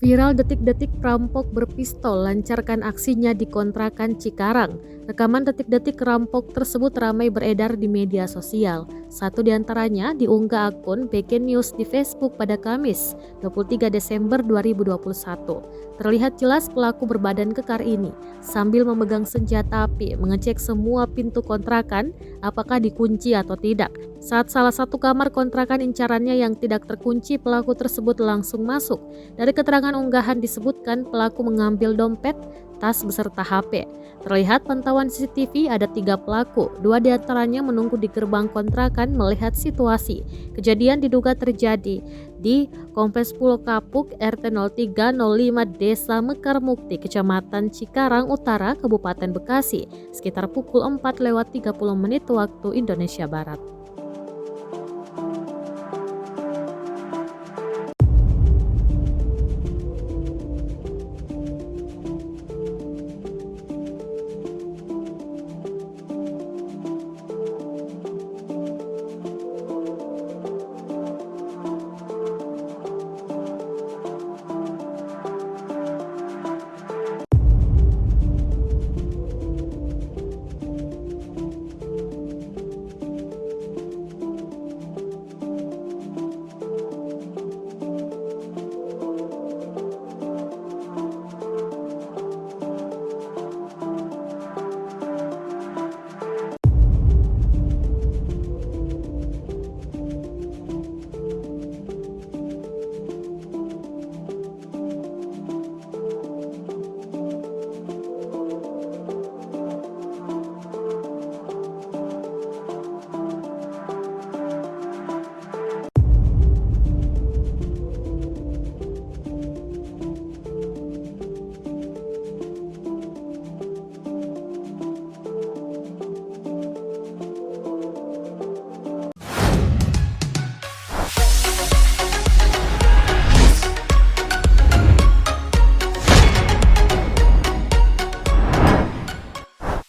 Viral detik-detik perampok berpistol lancarkan aksinya di kontrakan Cikarang. Rekaman detik-detik rampok tersebut ramai beredar di media sosial. Satu di antaranya diunggah akun BK News di Facebook pada Kamis, 23 Desember 2021. Terlihat jelas pelaku berbadan kekar ini sambil memegang senjata api mengecek semua pintu kontrakan apakah dikunci atau tidak. Saat salah satu kamar kontrakan incarannya yang tidak terkunci, pelaku tersebut langsung masuk. Dari keterangan unggahan disebutkan pelaku mengambil dompet, tas beserta HP. Terlihat pantauan CCTV ada 3 pelaku, 2 diantaranya menunggu di gerbang kontrakan melihat situasi. Kejadian diduga terjadi di Kompleks Pulau Kapuk RT 0305 Desa Mekar Mukti, Kecamatan Cikarang Utara, Kabupaten Bekasi, sekitar pukul 4:30 waktu Indonesia Barat.